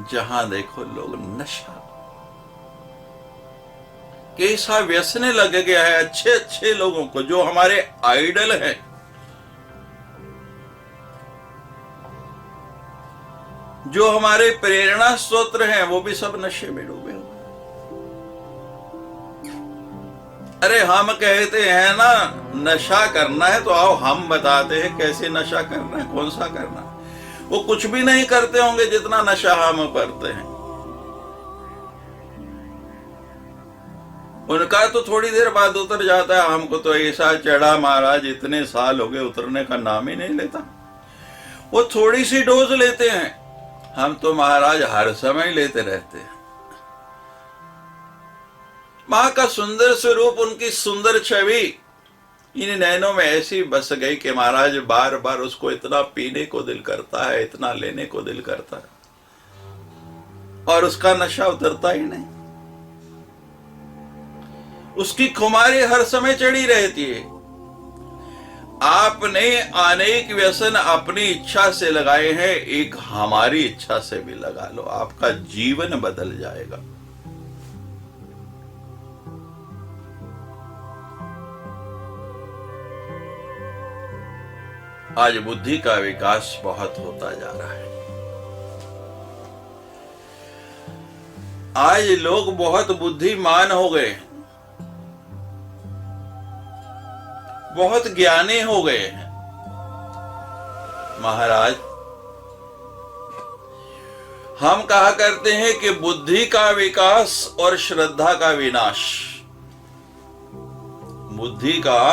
जहां देखो लोग नशा, कैसा व्यसन लग गया है अच्छे अच्छे लोगों को, जो हमारे आइडल हैं, जो हमारे प्रेरणा स्रोत हैं, वो भी सब नशे में डूबे हुए। अरे हम कहते हैं ना नशा करना है, तो आओ हम बताते हैं कैसे नशा करना है, कौन सा करना है। वो कुछ भी नहीं करते होंगे जितना नशा हम करते हैं। उनका तो थोड़ी देर बाद उतर जाता है, हमको तो ऐसा चढ़ा महाराज, इतने साल हो गए उतरने का नाम ही नहीं लेता। वो थोड़ी सी डोज लेते हैं, हम तो महाराज हर समय लेते रहते हैं। मां का सुंदर स्वरूप, उनकी सुंदर छवि इन नैनों में ऐसी बस गई कि महाराज बार बार उसको इतना पीने को दिल करता है, इतना लेने को दिल करता है, और उसका नशा उतरता ही नहीं। उसकी खुमारी हर समय चढ़ी रहती है। आपने अनेक व्यसन अपनी इच्छा से लगाए हैं, एक हमारी इच्छा से भी लगा लो, आपका जीवन बदल जाएगा। आज बुद्धि का विकास बहुत होता जा रहा है। आज लोग बहुत बुद्धिमान हो गए, बहुत ज्ञानी हो गए हैं। महाराज हम कहा करते हैं कि बुद्धि का विकास और श्रद्धा का विनाश। बुद्धि का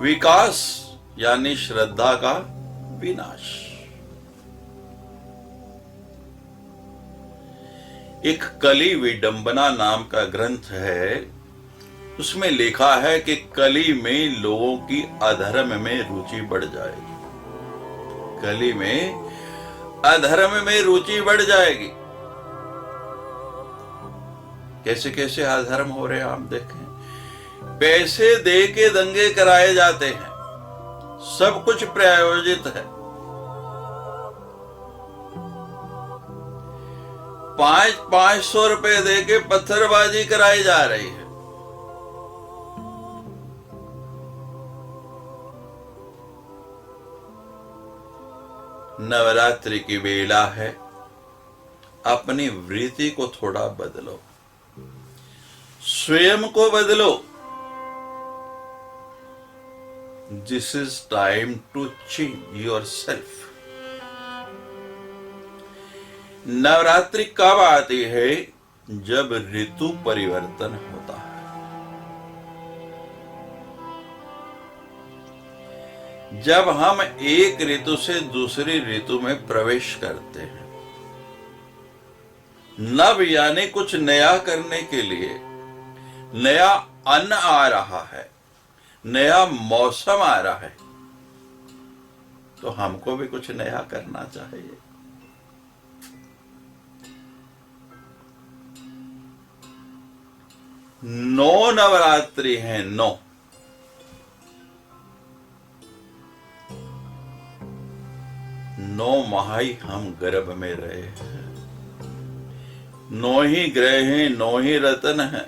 विकास यानी श्रद्धा का विनाश। एक कली विडंबना नाम का ग्रंथ है, उसमें लिखा है कि कली में लोगों की अधर्म में रुचि बढ़ जाएगी। कली में अधर्म में रुचि बढ़ जाएगी। कैसे कैसे अधर्म हो रहे हैं आप देखें। पैसे दे के दंगे कराए जाते हैं, सब कुछ प्रायोजित है। 500 रुपए दे के पत्थरबाजी कराई जा रही है। नवरात्रि की बेला है, अपनी वृत्ति को थोड़ा बदलो, स्वयं को बदलो। This is time to change yourself. Navratri कब आती है? जब ऋतु परिवर्तन होता है। जब हम एक ऋतु से दूसरी ऋतु में प्रवेश करते हैं। नव यानी कुछ नया करने के लिए, नया अन्न आ रहा है, नया मौसम आ रहा है, तो हमको भी कुछ नया करना चाहिए। नौ नवरात्रि हैं, 9 माह ही हम गर्भ में रहे हैं। 9 ही ग्रह हैं, 9 ही रत्न हैं,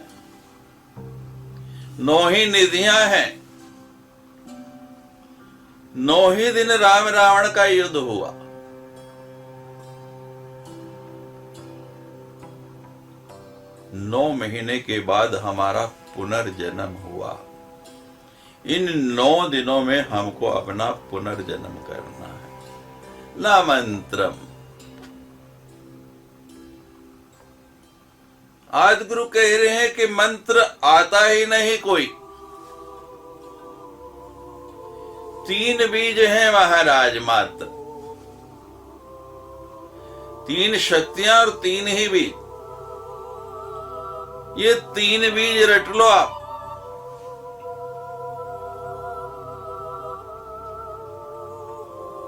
9 ही निधियां हैं। 9 ही दिन राम रावण का युद्ध हुआ। नौ महीने के बाद हमारा पुनर्जन्म हुआ। इन 9 दिनों में हमको अपना पुनर्जन्म करना है। न मंत्रम। आदि गुरु कह रहे हैं कि मंत्र आता ही नहीं कोई। 3 बीज हैं महाराज, मात्र 3 शक्तियां और 3 ही बीज। ये 3 बीज रट लो आप।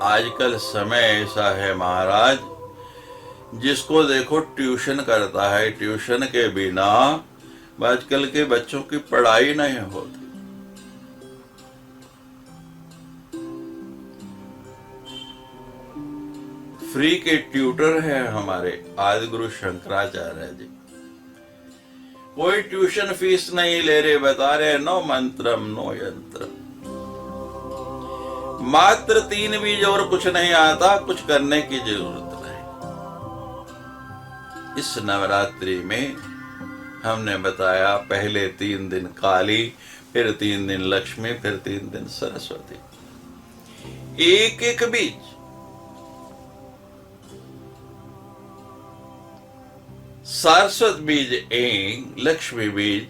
आजकल समय ऐसा है महाराज, जिसको देखो ट्यूशन करता है। ट्यूशन के बिना आजकल के बच्चों की पढ़ाई नहीं होती। फ्री के ट्यूटर हैं हमारे आदि गुरु शंकराचार्य जी। कोई ट्यूशन फीस नहीं ले रहे, बता रहे नो मंत्रम नो यंत्र, मात्र 3 बीज और कुछ नहीं आता, कुछ करने की जरूरत नहीं। इस नवरात्रि में हमने बताया पहले 3 दिन काली, फिर 3 दिन लक्ष्मी, फिर 3 दिन सरस्वती। एक एक बीज सरस्वती बीज एंग, लक्ष्मी बीज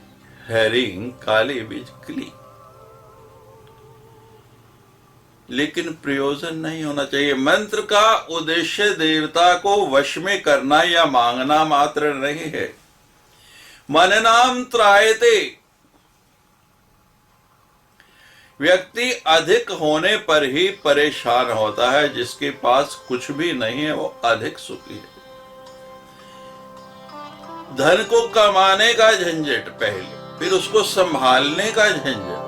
हरिंग, काली बीज क्ली। लेकिन प्रयोजन नहीं होना चाहिए। मंत्र का उद्देश्य देवता को वश में करना या मांगना मात्र नहीं है। मननाम त्रायते, व्यक्ति अधिक होने पर ही परेशान होता है, जिसके पास कुछ भी नहीं है वो अधिक सुखी है। धन को कमाने का झंझट पहले, फिर उसको संभालने का झंझट,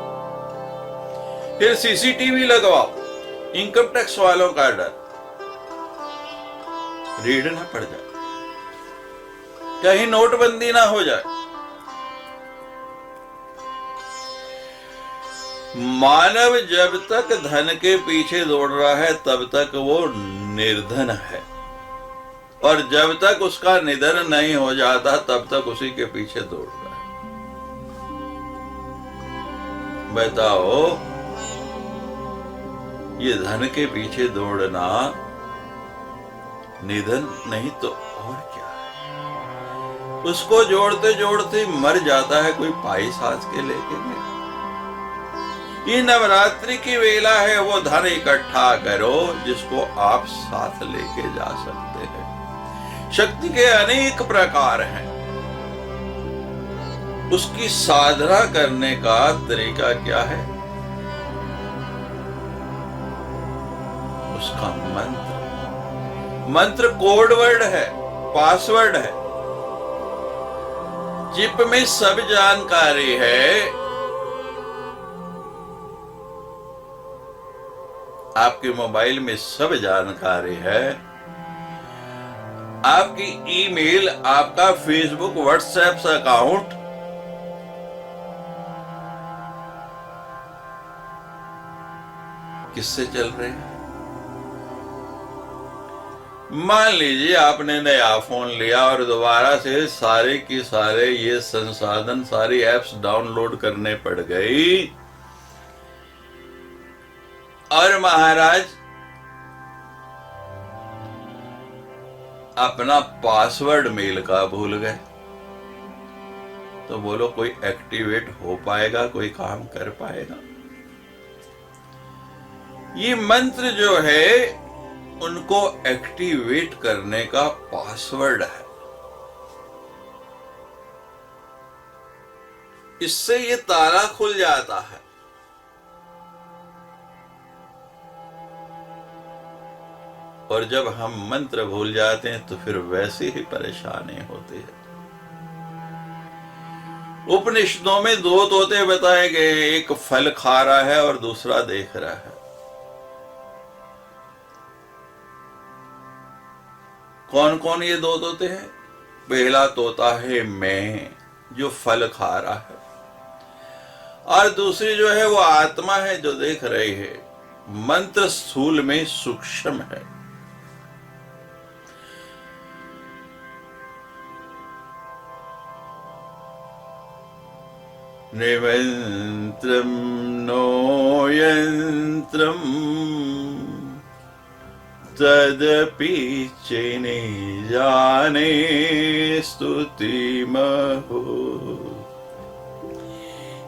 फिर सीसीटीवी लगवाओ, इनकम टैक्स वालों का डर, रेड ना पड़ जाए, कहीं नोटबंदी ना हो जाए। मानव जब तक धन के पीछे दौड़ रहा है तब तक वो निर्धन है, और जब तक उसका निधन नहीं हो जाता तब तक उसी के पीछे दौड़ रहा है। बताओ, ये धन के पीछे दौड़ना निधन नहीं तो और क्या है? उसको जोड़ते जोड़ते मर जाता है कोई पाई साथ के लेके नहीं। ये नवरात्रि की वेला है, वो धन इकट्ठा करो जिसको आप साथ लेके जा सकते हैं। शक्ति के अनेक प्रकार हैं, उसकी साधना करने का तरीका क्या है? उसका मंत्र कोड वर्ड है, पासवर्ड है, चिप में सब जानकारी है। आपके मोबाइल में सब जानकारी है। आपकी ईमेल, आपका फेसबुक, व्हाट्सएप अकाउंट, किससे चल रहे हैं? मान लीजिए आपने नया फोन लिया और दोबारा से सारे की सारे ये संसाधन, सारी एप्स डाउनलोड करने पड़ गई, और महाराज अपना पासवर्ड मेल का भूल गए, तो बोलो कोई एक्टिवेट हो पाएगा, कोई काम कर पाएगा? ये मंत्र जो है उनको एक्टिवेट करने का पासवर्ड है। इससे ये ताला खुल जाता है। और जब हम मंत्र भूल जाते हैं तो फिर वैसे ही परेशानी होती है। उपनिषदों में 2 तोते बताए गए, एक फल खा रहा है और दूसरा देख रहा है। कौन कौन ये 2 तोते हैं? पहला तोता है मैं, जो फल खा रहा है, और दूसरी जो है वो आत्मा है जो देख रही है। मंत्र स्थूल में सूक्ष्म है। निमंत्रम नो यंत्रम तदपि चेने जाने स्तुति महो।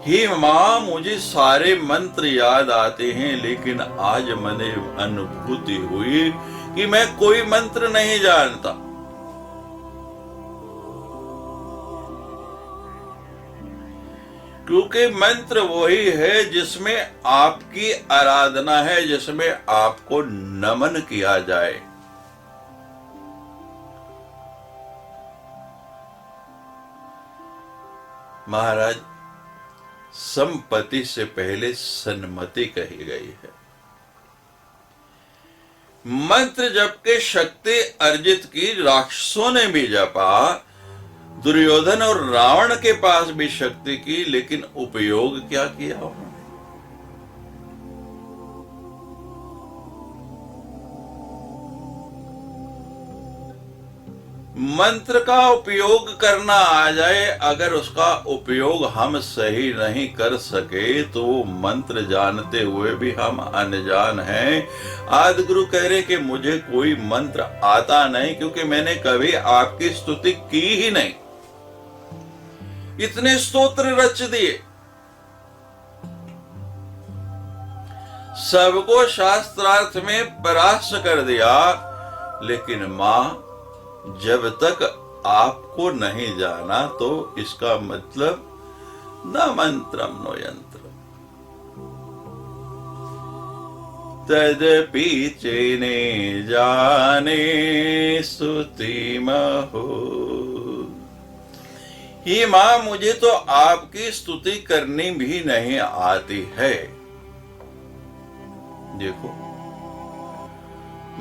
हे मां, मुझे सारे मंत्र याद आते हैं, लेकिन आज मैंने अनुभूति हुई कि मैं कोई मंत्र नहीं जानता। क्योंकि मंत्र वही है जिसमें आपकी आराधना है, जिसमें आपको नमन किया जाए। महाराज, संपत्ति से पहले सन्मति कही गई है। मंत्र जप के शक्ति अर्जित की राक्षसों ने भी जपा, दुर्योधन और रावण के पास भी शक्ति की, लेकिन उपयोग क्या किया उन्होंने? मंत्र का उपयोग करना आ जाए, अगर उसका उपयोग हम सही नहीं कर सके तो मंत्र जानते हुए भी हम अनजान हैं। आदि गुरु कह रहे कि मुझे कोई मंत्र आता नहीं, क्योंकि मैंने कभी आपकी स्तुति की ही नहीं। इतने स्तोत्र रच दिए, सबको शास्त्रार्थ में परास्त कर दिया, लेकिन मां जब तक आपको नहीं जाना तो इसका मतलब न मंत्रम नो यंत्र। तदपि चेने जाने स्तुति महो। ये मां मुझे तो आपकी स्तुति करनी भी नहीं आती है। देखो,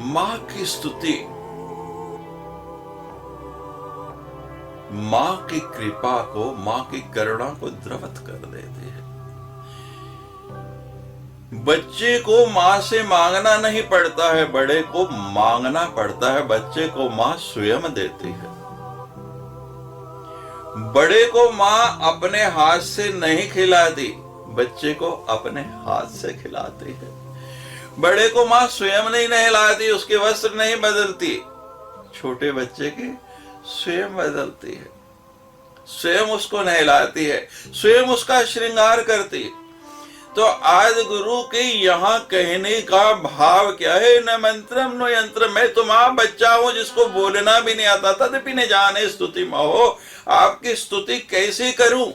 मां की स्तुति मां की कृपा को, मां की करुणा को द्रवत कर देती है। बच्चे को मां से मांगना नहीं पड़ता है, बड़े को मांगना पड़ता है। बच्चे को मां स्वयं देती है। बड़े को मां अपने हाथ से नहीं खिलाती, बच्चे को अपने हाथ से खिलाती है। बड़े को मां स्वयं नहीं नहलाती, उसके वस्त्र नहीं बदलती, छोटे बच्चे के स्वयं बदलती है, स्वयं उसको नहलाती है, स्वयं उसका श्रृंगार करती है। तो आदि गुरु के यहाँ कहने का भाव क्या है? न मंत्रम न यंत्र। मैं तुम्हारा बच्चा हूं जिसको बोलना भी नहीं आता, तदपि न जाने स्तुति महो। आपकी स्तुति कैसे करूं?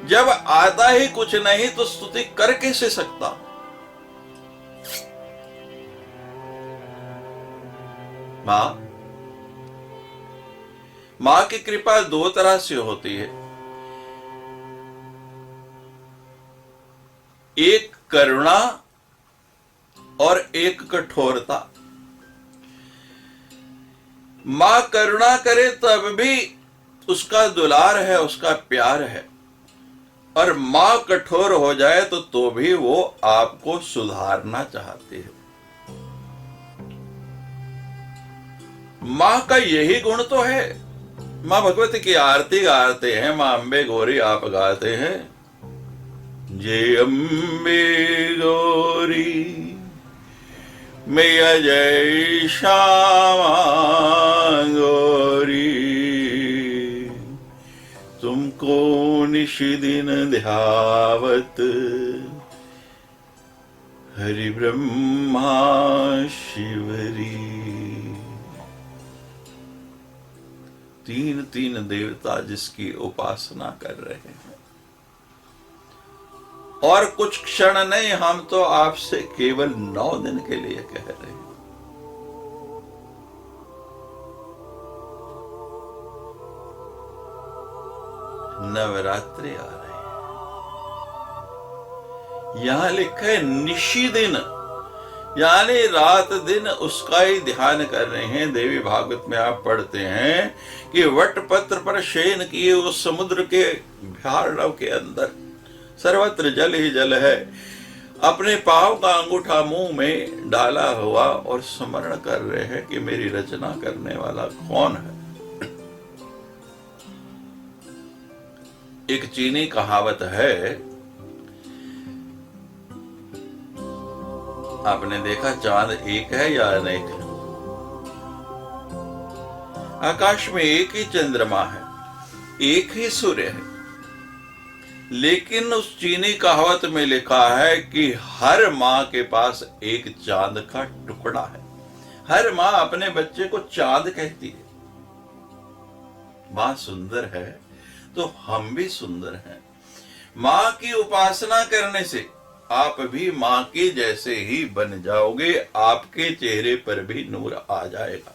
जब आता ही कुछ नहीं तो स्तुति कर कैसे सकता? मां की कृपा दो तरह से होती है। एक करुणा और एक कठोरता। मां करुणा करे तब भी उसका दुलार है, उसका प्यार है, और मां कठोर हो जाए तो भी वो आपको सुधारना चाहती है। मां का यही गुण तो है। मां भगवती की आरती गाते हैं, मां अम्बे गौरी आप गाते हैं, जय अम्बे गौरी मैया जय श्यामा गौरी, तुमको निशिदिन ध्यावत हरि ब्रह्मा शिवरी। तीन तीन देवता जिसकी उपासना कर रहे हैं, और कुछ क्षण नहीं, हम तो आपसे केवल 9 दिन के लिए कह रहे हैं। नवरात्रि आ रहे हैं, यहां लिखा है निशी दिन, यानी रात दिन उसका ही ध्यान कर रहे हैं। देवी भागवत में आप पढ़ते हैं कि वटपत्र पर शयन किए उस समुद्र के भयार्णव के अंदर सर्वत्र जल ही जल है। अपने पांव का अंगूठा मुंह में डाला हुआ और स्मरण कर रहे हैं कि मेरी रचना करने वाला कौन है। एक चीनी कहावत है, आपने देखा चांद एक है या अनेक है? आकाश में एक ही चंद्रमा है, एक ही सूर्य है, लेकिन उस चीनी कहावत में लिखा है कि हर मां के पास एक चांद का टुकड़ा है। हर मां अपने बच्चे को चांद कहती है। मां सुंदर है तो हम भी सुंदर हैं। मां की उपासना करने से आप भी मां के जैसे ही बन जाओगे, आपके चेहरे पर भी नूर आ जाएगा।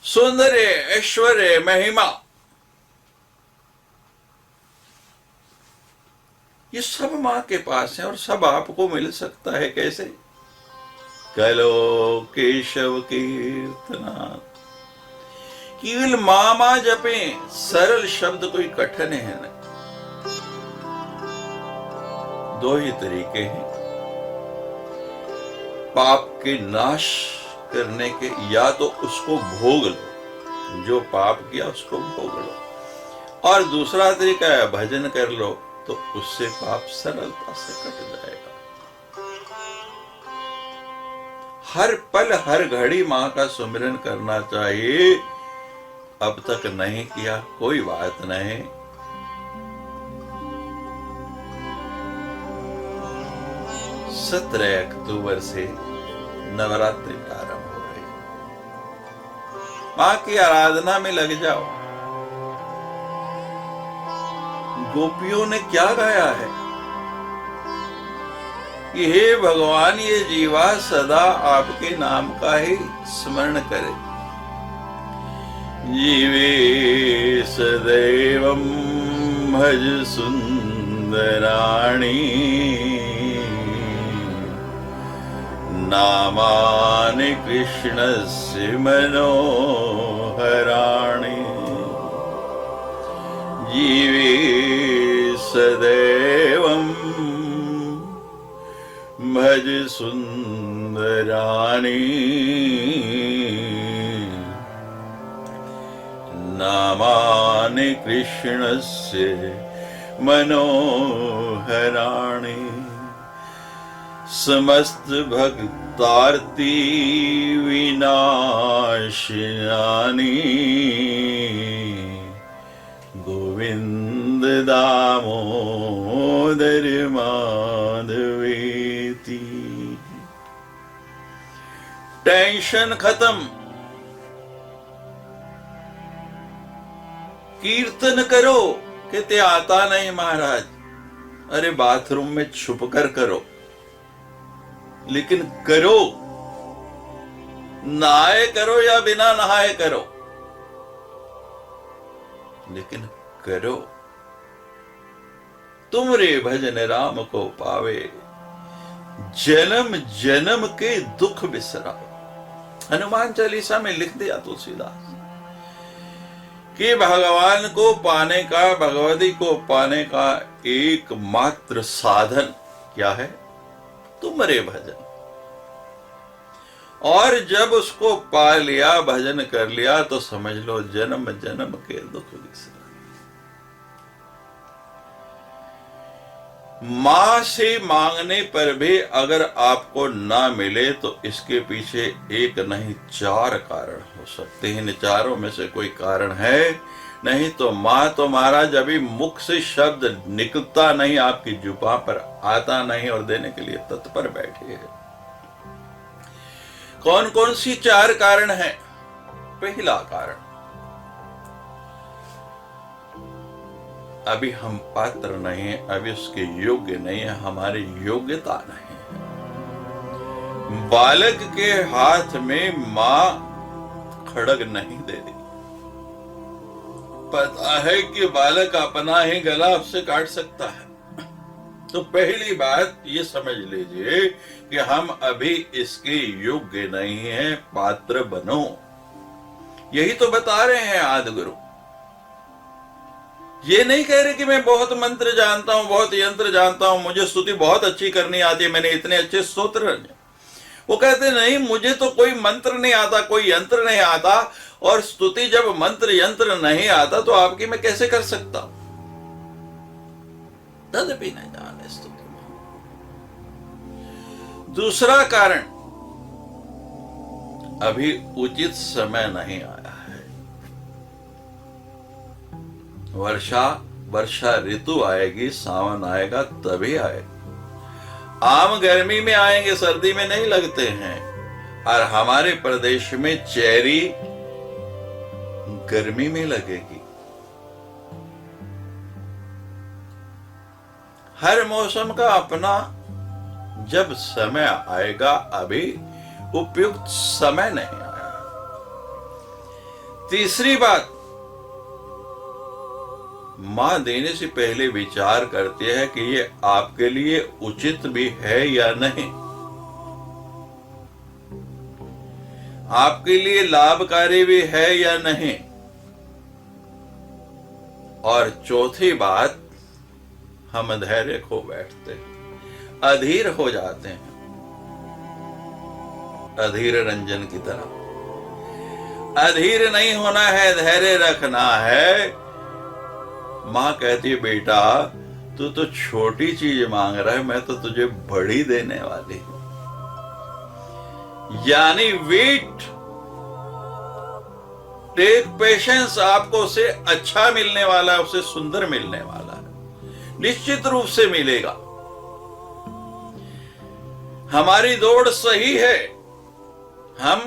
सौंदर्य, ऐश्वर्य, महिमा, ये सब मां के पास है और सब आपको मिल सकता है। कैसे? कलो केशव कीर्तना। केवल मामा जपे, सरल शब्द कोई कठिन है नहीं। दो ही तरीके हैं पाप के नाश करने के, या तो उसको भोग लो, जो पाप किया उसको भोग लो, और दूसरा तरीका है भजन कर लो, तो उससे पाप सरलता से कट जाएगा। हर पल हर घड़ी मां का सुमिरन करना चाहिए। अब तक नहीं किया कोई बात नहीं, 17 अक्टूबर से नवरात्रि प्रारंभ हो रही। मां की आराधना में लग जाओ। गोपियों ने क्या गाया है कि हे भगवान, ये जीवा सदा आपके नाम का ही स्मरण करे। जीवे सदैवं भज सुंदराणी, नामानि कृष्णस्य मनोहराणि। जीवे सदैवं भज सुंदराणी, नामानि कृष्णस्य मनोहराणि। समस्त भक्तार्ती विनाशिनानि, गोविंद दामोदर माधवेति। टेंशन खत्म, कीर्तन करो। कहते आता नहीं महाराज, अरे बाथरूम में छुप कर करो, लेकिन करो। नहाए करो या बिना नहाए करो, लेकिन करो। तुमरे भजन राम को पावे, जन्म जन्म के दुख बिसराओ। हनुमान चालीसा में लिख दिया तुलसीदास कि भगवान को पाने का, भगवती को पाने का एकमात्र साधन क्या है? तुमरे भजन। और जब उसको पा लिया, भजन कर लिया, तो समझ लो जन्म जन्म के दुख विसरा। मां से मांगने पर भी अगर आपको ना मिले तो इसके पीछे एक नहीं 4 कारण हो सकते हैं। इन चारों में से कोई कारण है, नहीं तो मां तो महाराज अभी मुख से शब्द निकलता नहीं, आपकी जुबान पर आता नहीं और देने के लिए तत्पर बैठी है। कौन कौन सी 4 कारण है? पहला कारण, अभी हम पात्र नहीं है, अभी उसके योग्य नहीं है, हमारी योग्यता नहीं है। बालक के हाथ में मां खड़ग नहीं दे दी, पता है कि बालक अपना ही गला आपसे काट सकता है। तो पहली बात ये समझ लीजिए कि हम अभी इसके योग्य नहीं हैं, पात्र बनो। यही तो बता रहे हैं आदि गुरु। ये नहीं कह रहे कि मैं बहुत मंत्र जानता हूं, बहुत यंत्र जानता हूं, मुझे स्तुति बहुत अच्छी करनी आती है, मैंने इतने अच्छे स्तोत्र। वो कहते नहीं, मुझे तो कोई मंत्र नहीं आता, कोई यंत्र नहीं आता, और स्तुति जब मंत्र यंत्र नहीं आता तो आपकी मैं कैसे कर सकता हूं? तदपि नहीं जाने स्तुति। दूसरा कारण, अभी उचित समय नहीं आया है। वर्षा ऋतु आएगी, सावन आएगा तभी आएगा। आम गर्मी में आएंगे, सर्दी में नहीं लगते हैं। और हमारे प्रदेश में चेरी गर्मी में लगेगी। हर मौसम का अपना जब समय आएगा, अभी उपयुक्त समय नहीं आया। तीसरी बात, मां देने से पहले विचार करती है कि ये आपके लिए उचित भी है या नहीं। आपके लिए लाभकारी भी है या नहीं। और चौथी बात, हम धैर्य खो बैठते हैं, अधीर हो जाते हैं, अधीर रंजन की तरह। अधीर नहीं होना है, धैर्य रखना है। मां कहती है, बेटा तू तो छोटी चीज मांग रहा है, मैं तो तुझे बड़ी देने वाली हूं। यानी वेट, टेक पेशेंस, आपको उसे अच्छा मिलने वाला है, उसे सुंदर मिलने वाला है, निश्चित रूप से मिलेगा। हमारी दौड़ सही है, हम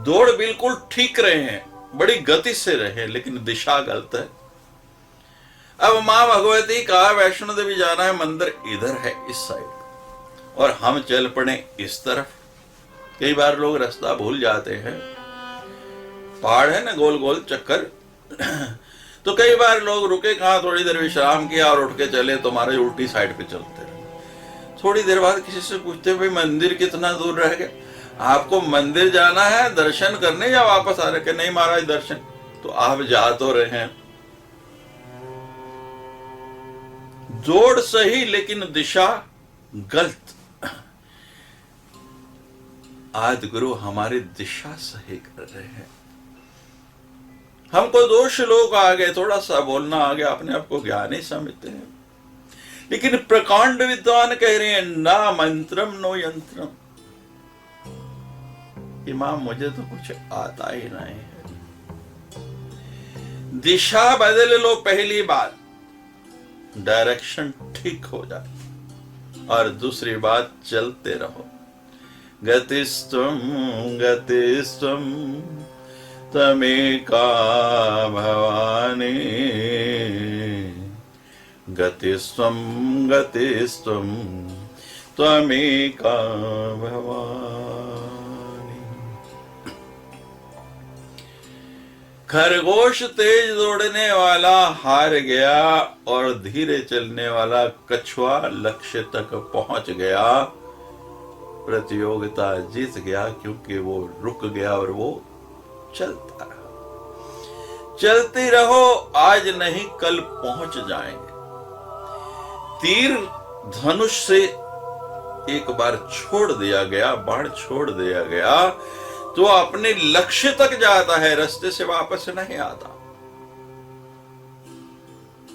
दौड़ बिल्कुल ठीक रहे हैं, बड़ी गति से रहे, लेकिन दिशा गलत है। अब मां भगवती का वैष्णो देवी जाना है, मंदिर इधर है इस साइड, और हम चल पड़े इस तरफ। कई बार लोग रास्ता भूल जाते हैं, पहाड़ है ना, गोल गोल चक्कर तो कई बार लोग रुके कहां, थोड़ी देर विश्राम किया और उठ के चले, तो हमारे उल्टी साइड पे चलते रहे। थोड़ी देर बाद किसी से पूछते, भाई मंदिर कितना दूर रह गया, आपको मंदिर जाना है दर्शन करने या वापस आ रहे? कि नहीं महाराज दर्शन। तो आप जा तो रहे हैं, जोड़ सही लेकिन दिशा गलत। आदि गुरु हमारी दिशा सही कर रहे हैं। हमको दोष लोग आ गए, थोड़ा सा बोलना आ गया, अपने आप को ज्ञानी समझते हैं, लेकिन प्रकांड विद्वान कह रहे हैं, ना मंत्रम नो यंत्रम। इमाम मुझे तो कुछ आता ही नहीं है। दिशा बदल लो, पहली बात डायरेक्शन ठीक हो जाए, और दूसरी बात चलते रहो। गतिस्त्वं गतिस्त्वं तमेका भवानी, गतिस्त्वं गतिस्त्वं त्वमेका भवानी। खरगोश तेज दौड़ने वाला हार गया, और धीरे चलने वाला कछुआ लक्ष्य तक पहुंच गया, प्रतियोगिता जीत गया, क्योंकि वो रुक गया और वो चलता रहा। चलते रहो, आज नहीं कल पहुंच जाएंगे। तीर धनुष से एक बार छोड़ दिया गया, बाण छोड़ दिया गया, तो अपने लक्ष्य तक जाता है, रास्ते से वापस नहीं आता।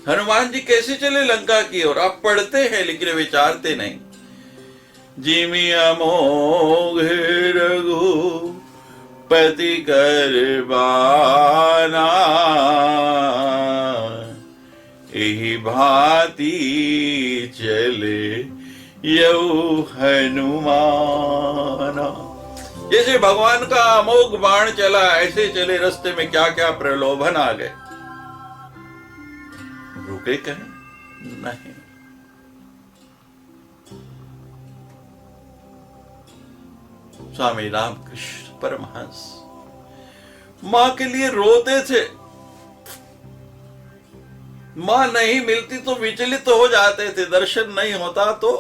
हनुमान जी कैसे चले लंका की ओर? आप पढ़ते हैं लेकिन विचारते नहीं। जिमि अमोघ रघु पति कर बाना, एहि भांति चले यौ हनुमाना। जैसे भगवान का अमोघ बाण चला, ऐसे चले, रास्ते में क्या क्या प्रलोभन आ गए, रुके कहीं नहीं। स्वामी रामकृष्ण परमहंस मां के लिए रोते थे। मां नहीं मिलती तो विचलित हो जाते थे, दर्शन नहीं होता तो।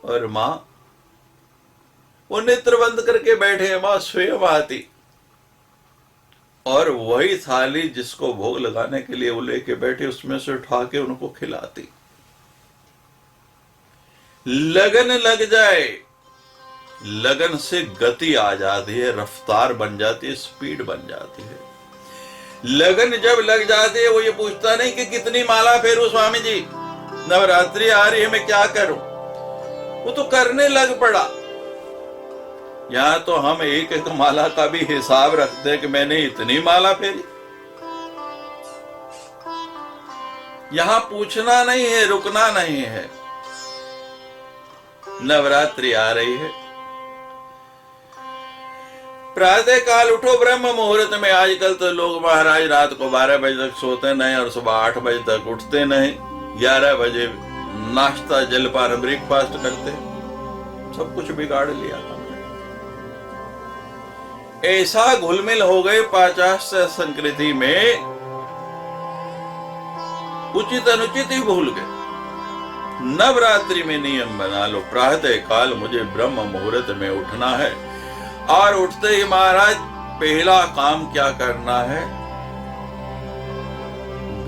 और मां वो नेत्र बंद करके बैठे, मां स्वयं आती और वही थाली जिसको भोग लगाने के लिए वो लेके बैठे, उसमें से उठा के उनको खिलाती। लगन लग जाए, लगन से गति आ जाती है, रफ्तार बन जाती है, स्पीड बन जाती है। लगन जब लग जाती है, वो ये पूछता नहीं कि कितनी माला फेरूं स्वामी जी, नवरात्रि आ रही है मैं क्या करूं, वो तो करने लग पड़ा। यहां तो हम एक एक माला का भी हिसाब रखते हैं कि मैंने इतनी माला फेरी। यहां पूछना नहीं है, रुकना नहीं है। नवरात्रि आ रही है, प्रातः काल उठो ब्रह्म मुहूर्त में। आजकल तो लोग महाराज रात को 12 बजे तक सोते नहीं और सुबह 8 बजे तक उठते नहीं, 11 बजे नाश्ता जलपान ब्रेकफास्ट करते, सब कुछ बिगाड़ लिया हमने। ऐसा घुलमिल हो गए पाश्चात्य संस्कृति में, उचित अनुचित ही भूल गए। नवरात्रि में नियम बना लो, प्रातः काल मुझे ब्रह्म मुहूर्त में उठना है, और उठते ही महाराज पहला काम क्या करना है,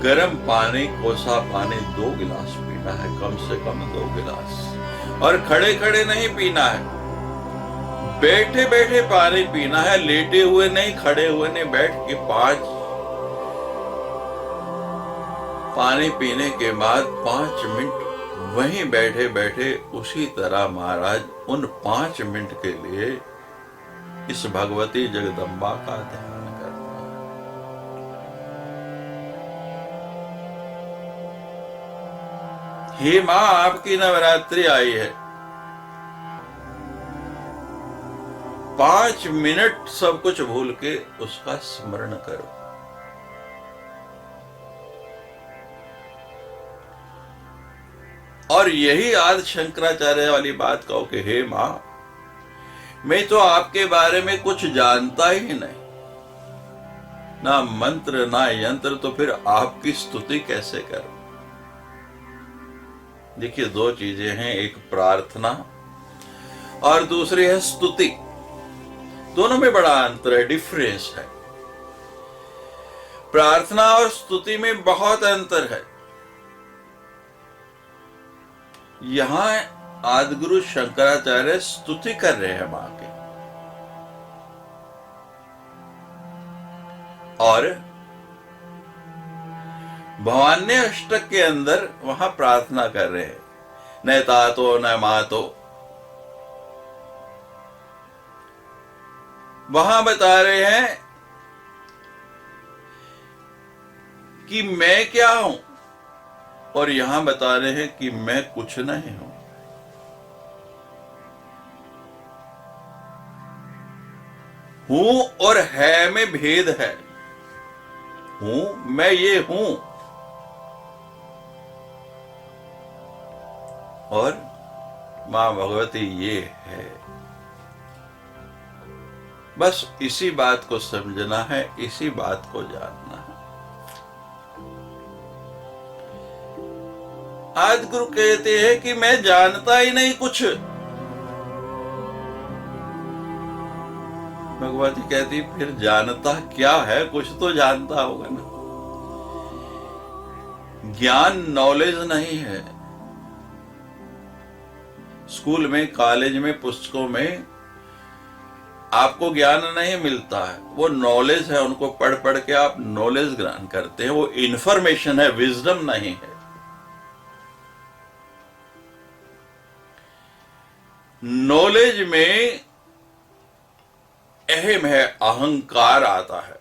गर्म पानी, कोसा पानी 2 गिलास पीना है, कम से कम 2 गिलास, और खड़े खड़े नहीं पीना है, बैठे बैठे पानी पीना है, लेटे हुए नहीं, खड़े हुए नहीं, बैठ के 5 पानी पीने के बाद 5 मिनट वहीं बैठे बैठे उसी तरह महाराज उन 5 मिनट के लिए इस भगवती जगदम्बा का ध्यान करना है। हे मां, आपकी नवरात्रि आई है, 5 मिनट सब कुछ भूल के उसका स्मरण करो। और यही आज शंकराचार्य वाली बात कहो कि हे मां, मैं तो आपके बारे में कुछ जानता ही नहीं, ना मंत्र ना यंत्र, तो फिर आपकी स्तुति कैसे करूं। देखिए 2 चीजें हैं, एक प्रार्थना और दूसरी है स्तुति। दोनों में बड़ा अंतर है, डिफरेंस है। प्रार्थना और स्तुति में बहुत अंतर है। यहां आदिगुरु शंकराचार्य स्तुति कर रहे हैं मां के, और भवान्य अष्टक के अंदर वहां प्रार्थना कर रहे हैं, न तातो न मातो। वहां बता रहे हैं कि मैं क्या हूं, और यहां बता रहे हैं कि मैं कुछ नहीं हूं। हूं और है में भेद है। हूं, मैं ये हूं, और मां भगवती ये है। बस इसी बात को समझना है, इसी बात को जानना है। आज गुरु कहते हैं कि मैं जानता ही नहीं कुछ। भगवती कहती फिर जानता क्या है, कुछ तो जानता होगा ना। ज्ञान नॉलेज नहीं है। स्कूल में, कॉलेज में, पुस्तकों में आपको ज्ञान नहीं मिलता है, वो नॉलेज है। उनको पढ़ पढ़ के आप नॉलेज ग्रहण करते हैं, वो इंफॉर्मेशन है, विजडम नहीं है। नॉलेज में अहम है, अहंकार आता है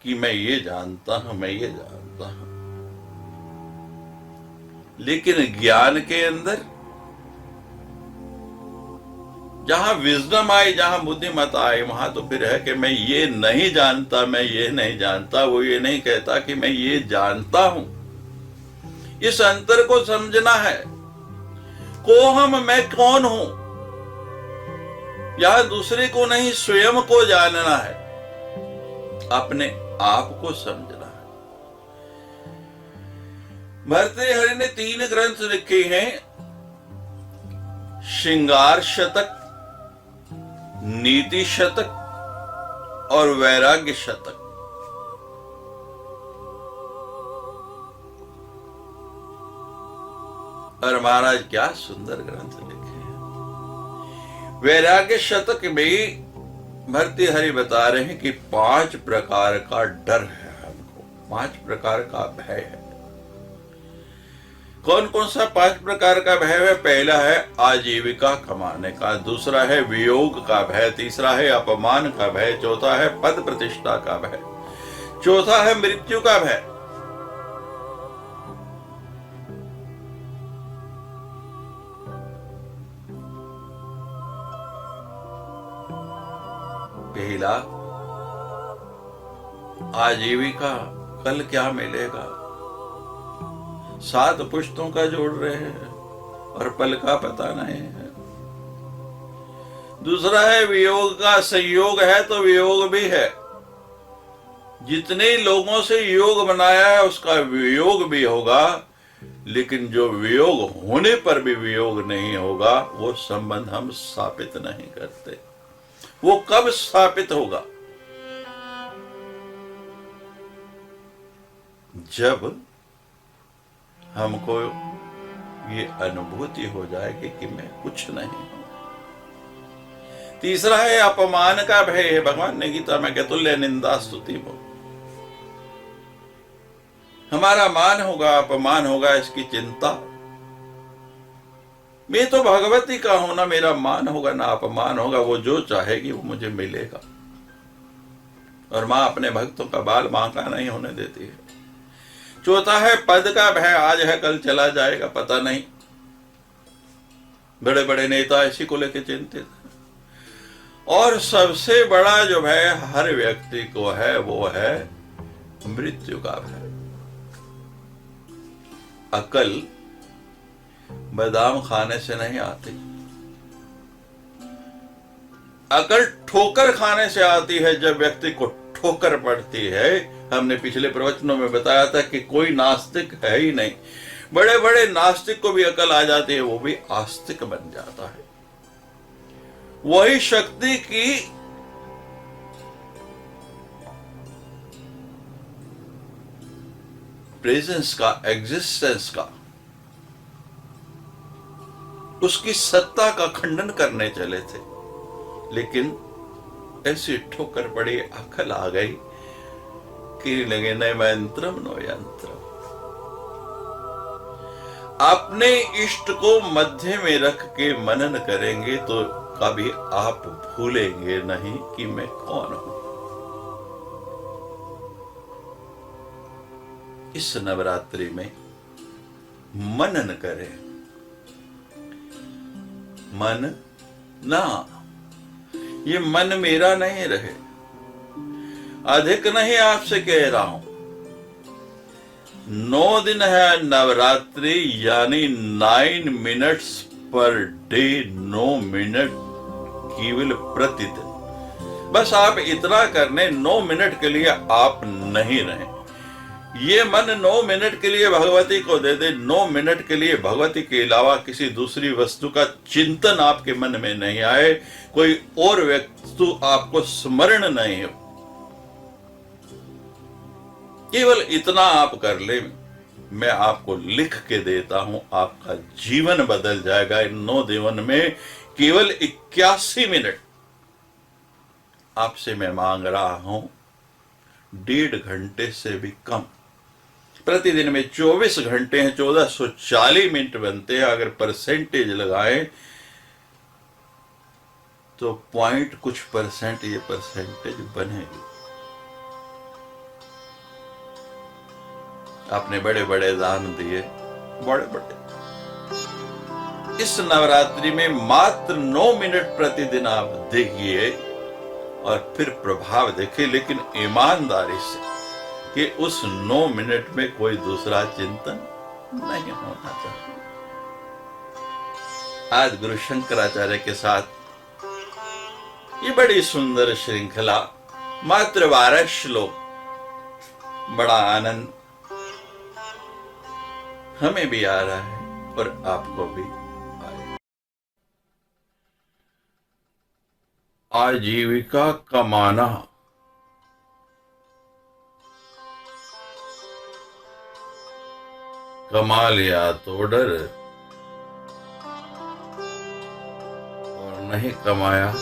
कि मैं ये जानता हूं, मैं ये जानता हूं। लेकिन ज्ञान के अंदर जहां विजडम आई, जहां बुद्धिमत्ता आई, वहां तो फिर है कि मैं ये नहीं जानता, मैं ये नहीं जानता। वो ये नहीं कहता कि मैं ये जानता हूं। इस अंतर को समझना है। कोहम, मैं कौन हूं, यह दूसरे को नहीं, स्वयं को जानना है, अपने आप को समझना है। भर्तृहरि ने 3 ग्रंथ लिखे हैं, श्रृंगार शतक, नीति शतक और वैराग्य शतक। और महाराज क्या सुंदर ग्रंथ लिखे। वैराग्य शतक में भर्तृहरि बता रहे हैं कि 5 प्रकार का डर है हमको, 5 प्रकार का भय है। कौन कौन सा 5 प्रकार का भय है? पहला है आजीविका कमाने का, दूसरा है वियोग का भय, तीसरा है अपमान का भय, चौथा है पद प्रतिष्ठा का भय, चौथा है मृत्यु का भय। पहला आजीविका, कल क्या मिलेगा। 7 पुश्तों का जोड़ रहे हैं और पल का पता नहीं है। दूसरा है वियोग का, संयोग है तो वियोग भी है। जितने लोगों से योग बनाया है उसका वियोग भी होगा, लेकिन जो वियोग होने पर भी वियोग नहीं होगा, वो संबंध हम स्थापित नहीं करते। वो कब स्थापित होगा? जब हमको ये अनुभूति हो जाएगी कि मैं कुछ नहीं हूं। तीसरा है अपमान का भय है। भगवान ने गीता में कहते तुल्य निंदा स्तुति हो, हमारा मान होगा, अपमान होगा, इसकी चिंता। मैं तो भगवती का हूं, ना मेरा मान होगा ना अपमान होगा। वो जो चाहेगी वो मुझे मिलेगा। और मां अपने भक्तों का बाल बांका नहीं होने देती है। चौथा है पद का भय। आज है कल चला जाएगा, पता नहीं। बड़े बड़े नेता इसी को लेकर चिंतित है। और सबसे बड़ा जो भय हर व्यक्ति को है, वो है मृत्यु का भय। अकल बादाम खाने से नहीं आती, अकल ठोकर खाने से आती है। जब व्यक्ति को ठोकर पड़ती है, हमने पिछले प्रवचनों में बताया था कि कोई नास्तिक है ही नहीं। बड़े बड़े नास्तिक को भी अकल आ जाती है, वो भी आस्तिक बन जाता है। वही शक्ति की प्रेजेंस का, एग्जिस्टेंस का, उसकी सत्ता का खंडन करने चले थे, लेकिन ऐसी ठोकर पड़ी, अकल आ गई कि लगे न मंत्रम नो यंत्रम। अपने इष्ट को मध्य में रख के मनन करेंगे तो कभी आप भूलेंगे नहीं कि मैं कौन हूं। इस नवरात्रि में मनन करें। मन ना, ये मन मेरा नहीं रहे। अधिक नहीं आपसे कह रहा हूं। 9 दिन है नवरात्रि, यानी 9 मिनट्स पर डे, 9 मिनट केवल प्रतिदिन। बस आप इतना करने, 9 मिनट के लिए आप नहीं रहे। ये मन 9 मिनट के लिए भगवती को दे दे। 9 मिनट के लिए भगवती के अलावा किसी दूसरी वस्तु का चिंतन आपके मन में नहीं आए, कोई और वस्तु आपको स्मरण नहीं हो। केवल इतना आप कर ले, मैं आपको लिख के देता हूं, आपका जीवन बदल जाएगा। इन 9 दिनों में केवल 81 मिनट आपसे मैं मांग रहा हूं, 1.5 घंटे से भी कम। प्रतिदिन में 24 घंटे हैं, 1440 मिनट बनते हैं। अगर परसेंटेज लगाएं तो पॉइंट कुछ परसेंट ये परसेंटेज बनेगी। आपने बड़े बड़े दान दिए, बड़े बड़े। इस नवरात्रि में मात्र 9 मिनट प्रतिदिन आप देखिए और फिर प्रभाव देखिए, लेकिन ईमानदारी से कि उस 9 मिनट में कोई दूसरा चिंतन नहीं होना चाहिए। आज गुरु शंकराचार्य के साथ ये बड़ी सुंदर श्रृंखला, मात्र 12 श्लोक, बड़ा आनंद हमें भी आ रहा है और आपको भी आए। आजीविका कमाना कमा लिया तो डर, और नहीं कमाया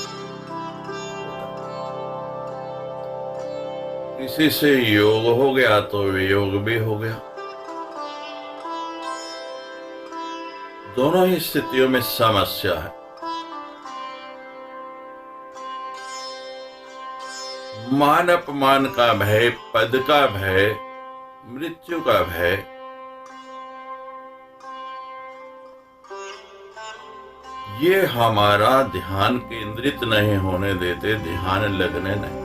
किसी से योग हो गया तो वियोग भी हो गया। दोनों ही स्थितियों में समस्या है। मान अपमान का भय, पद का भय, मृत्यु का भय, ये हमारा ध्यान केंद्रित नहीं होने देते, ध्यान लगने नहीं।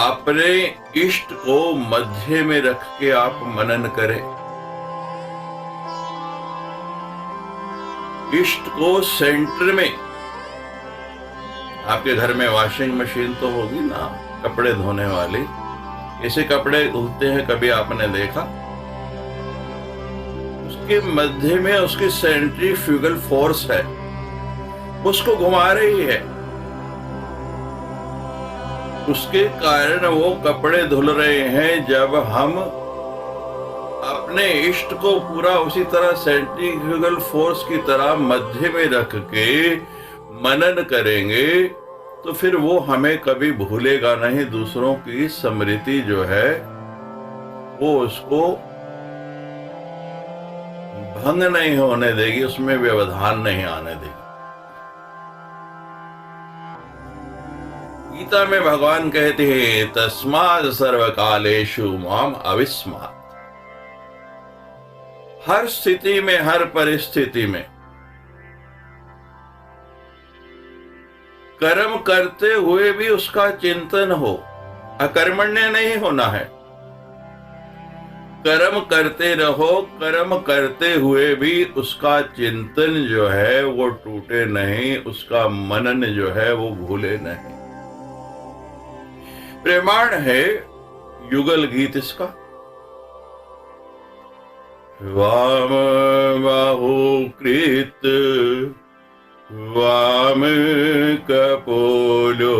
अपने इष्ट को मध्य में रख के आप मनन करें। इष्ट को सेंटर में। आपके घर में वॉशिंग मशीन तो होगी ना, कपड़े धोने वाली, ऐसे कपड़े धुलते हैं, कभी आपने देखा? उसके मध्य में उसकी सेंट्रीफ्यूगल फोर्स है, उसको घुमा रही है, उसके कारण वो कपड़े धुल रहे हैं। जब हम अपने इष्ट को पूरा उसी तरह सेंट्रीफ्यूगल फोर्स की तरह मध्य में रख के मनन करेंगे तो फिर वो हमें कभी भूलेगा नहीं। दूसरों की स्मृति जो है वो उसको भंग नहीं होने देगी, उसमें व्यवधान नहीं आने देगी। गीता में भगवान कहते हैं तस्मात् सर्वकालेषु माम अविस्मत्। हर स्थिति में, हर परिस्थिति में कर्म करते हुए भी उसका चिंतन हो, अकर्मण्य नहीं होना है। कर्म करते रहो, कर्म करते हुए भी उसका चिंतन जो है वो टूटे नहीं, उसका मनन जो है वो भूले नहीं। प्रमाण है युगल गीत इसका। वाम बाहु कृत वाम कपोलो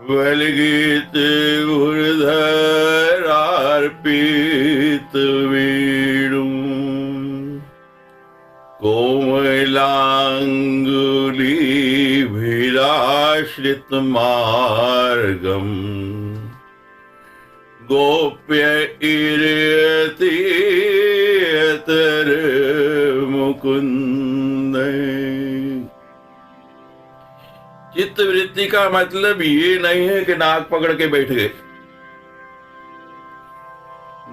बलगीत उर्धरार्पित वीणु कोमलांगुलीभिराश्रित मार्गम गोप्य इरति अतर मुकुंद। चित्त वृत्ति का मतलब ये नहीं है कि नाक पकड़ के बैठ गए।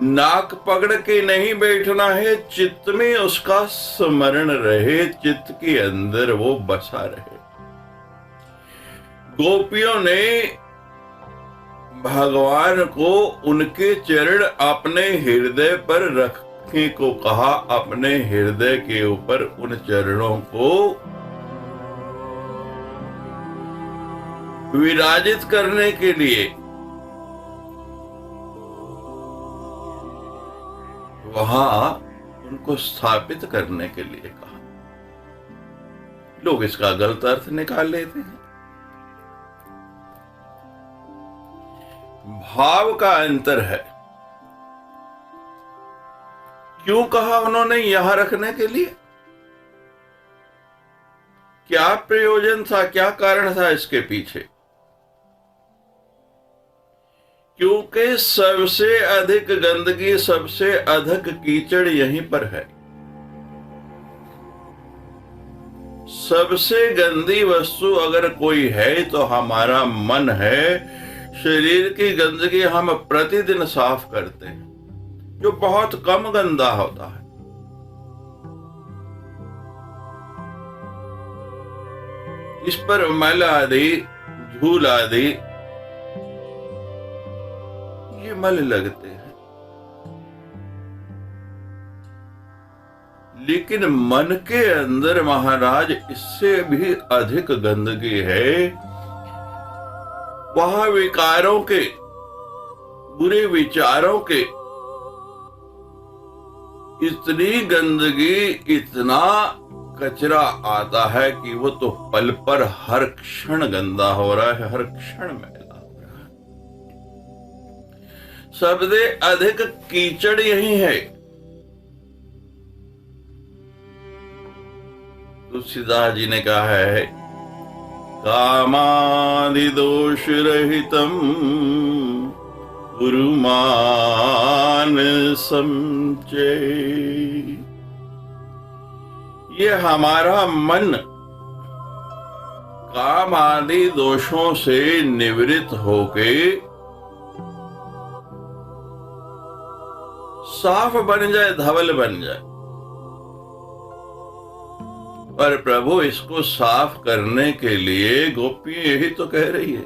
नाक पकड़ के नहीं बैठना है, चित्त में उसका स्मरण रहे, चित्त के अंदर वो बसा रहे। गोपियों ने भगवान को उनके चरण अपने हृदय पर रखने को कहा। अपने हृदय के ऊपर उन चरणों को विराजित करने के लिए वहां उनको स्थापित करने के लिए कहा। लोग इसका गलत अर्थ निकाल लेते हैं। भाव का अंतर है। क्यों कहा उन्होंने यहां रखने के लिए? क्या प्रयोजन था, क्या कारण था इसके पीछे? क्योंकि सबसे अधिक गंदगी, सबसे अधिक कीचड़ यहीं पर है। सबसे गंदी वस्तु अगर कोई है तो हमारा मन है। शरीर की गंदगी हम प्रतिदिन साफ करते हैं, जो बहुत कम गंदा होता है। इस पर मल आदि, धूल आदि ये मल लगते हैं, लेकिन मन के अंदर महाराज इससे भी अधिक गंदगी है। वहां विकारों के, बुरे विचारों के इतनी गंदगी, इतना कचरा आता है कि वो तो पल पर हर क्षण गंदा हो रहा है, हर क्षण मैला हो रहा है। सबसे अधिक कीचड़ यही है। तुलसीदास जी ने कहा है कामादि दोष रहितम गुरुमान संचय। ये हमारा मन काम आदि दोषों से निवृत्त होके साफ बन जाए, धवल बन जाए। पर प्रभु इसको साफ करने के लिए गोपी यही तो कह रही है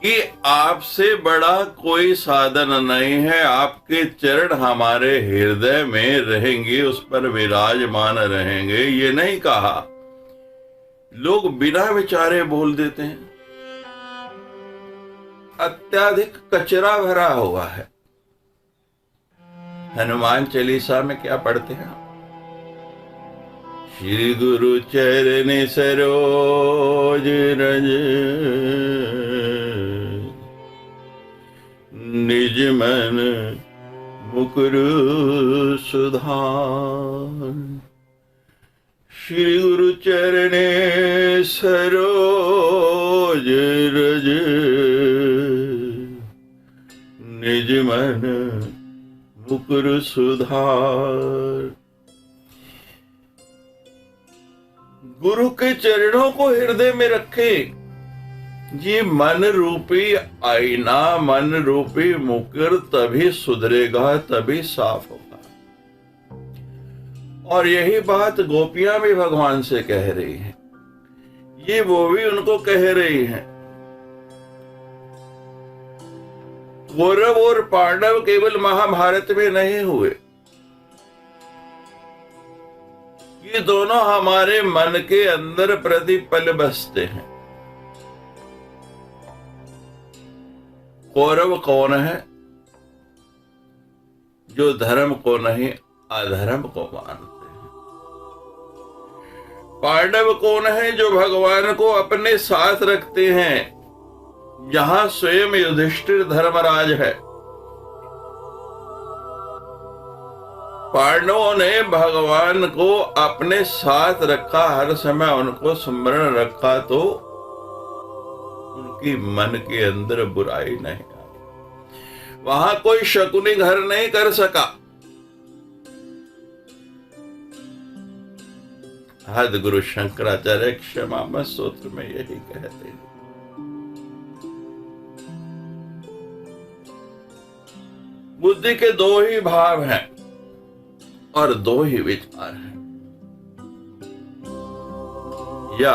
कि आपसे बड़ा कोई साधन नहीं है। आपके चरण हमारे हृदय में रहेंगे, उस पर विराजमान रहेंगे। ये नहीं कहा। लोग बिना विचारे बोल देते हैं। अत्यधिक कचरा भरा हुआ है। हनुमान चालीसा में क्या पढ़ते हैं? श्री गुरु चरण सरोज रज, निज मन मुकुर सुधार। श्री गुरु चरण सरोज रज, निज मन मुकुर सुधार। गुरु के चरणों को हृदय में रखे। ये मन रूपी आईना, मन रूपी मुकुर तभी सुधरेगा, तभी साफ होगा। और यही बात गोपियां भी भगवान से कह रही हैं, ये वो भी उनको कह रही हैं। कौरव और पांडव केवल महाभारत में नहीं हुए, ये दोनों हमारे मन के अंदर प्रतिपल बसते हैं। कौरव कौन है? जो धर्म को नहीं अधर्म को मानते हैं। पांडव कौन है? जो भगवान को अपने साथ रखते हैं। यहां स्वयं युधिष्ठिर धर्मराज है। पांडवों ने भगवान को अपने साथ रखा, हर समय उनको स्मरण रखा, तो उनकी मन के अंदर बुराई नहीं आई। वहां कोई शकुनी घर नहीं कर सका। आदि गुरु शंकराचार्य क्षमा सूत्र में यही कहते हैं। बुद्धि के दो ही भाव हैं और दो ही विचार हैं, या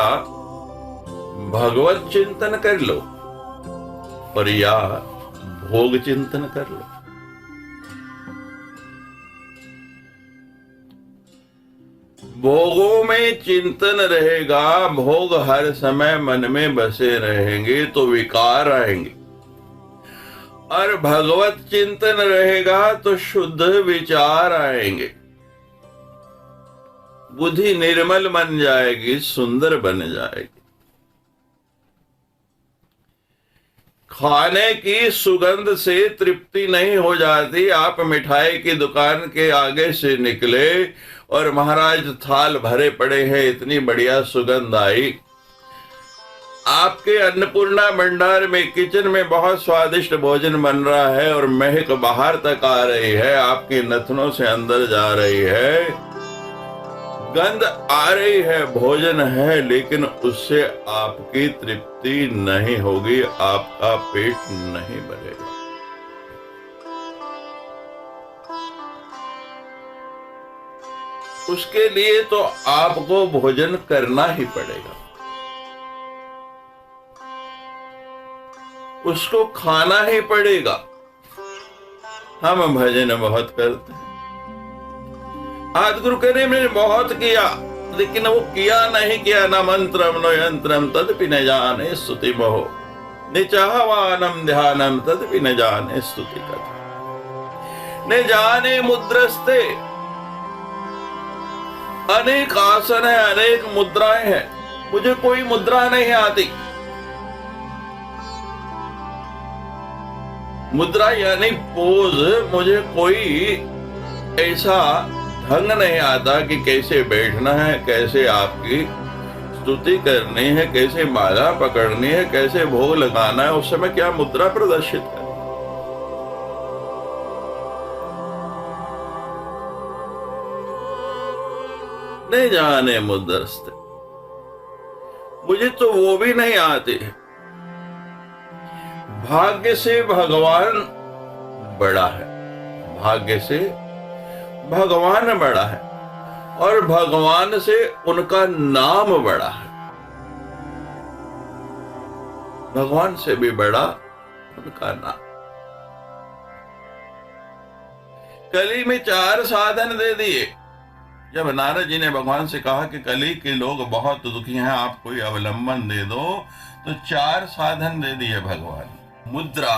भगवत चिंतन कर लो और या भोग चिंतन कर लो। भोगों में चिंतन रहेगा, भोग हर समय मन में बसे रहेंगे तो विकार आएंगे, और भगवत चिंतन रहेगा तो शुद्ध विचार आएंगे। बुद्धि निर्मल बन जाएगी, सुंदर बन जाएगी। खाने की सुगंध से तृप्ति नहीं हो जाती। आप मिठाई की दुकान के आगे से निकले और महाराज थाल भरे पड़े हैं, इतनी बढ़िया सुगंध आई। आपके अन्नपूर्णा भंडार में किचन में बहुत स्वादिष्ट भोजन बन रहा है और महक बाहर तक आ रही है, आपके नथनों से अंदर जा रही है, गंध आ रही है, भोजन है, लेकिन उससे आपकी तृप्ति नहीं होगी, आपका पेट नहीं भरेगा। उसके लिए तो आपको भोजन करना ही पड़ेगा, उसको खाना ही पड़ेगा। हम भजन बहुत करते हैं, आज गुरु कह रहे मैंने बहुत किया, लेकिन वो किया नहीं किया। न मंत्रम न यंत्रम तदपि न जाने स्तुति मोह, न चाहवानम ध्यानम तदपि न जाने स्तुति कथा, न जाने मुद्रस्ते। अनेक आसन है, अनेक मुद्राएं हैं, मुझे कोई मुद्रा नहीं आती। मुद्रा यानी पोज, मुझे कोई ऐसा ढंग नहीं आता कि कैसे बैठना है, कैसे आपकी स्तुति करनी है, कैसे माला पकड़नी है, कैसे भोग लगाना है, उस समय क्या मुद्रा प्रदर्शित करनी। नहीं जाने मुद्रस्ते, मुझे तो वो भी नहीं आते। भाग्य से भगवान बड़ा है, भाग्य से भगवान बड़ा है, और भगवान से उनका नाम बड़ा है। भगवान से भी बड़ा उनका नाम। कली में 4 साधन दे दिए। जब नारद जी ने भगवान से कहा कि कली के लोग बहुत दुखी हैं, आप कोई अवलंबन दे दो, तो 4 साधन दे दिए भगवान। मुद्रा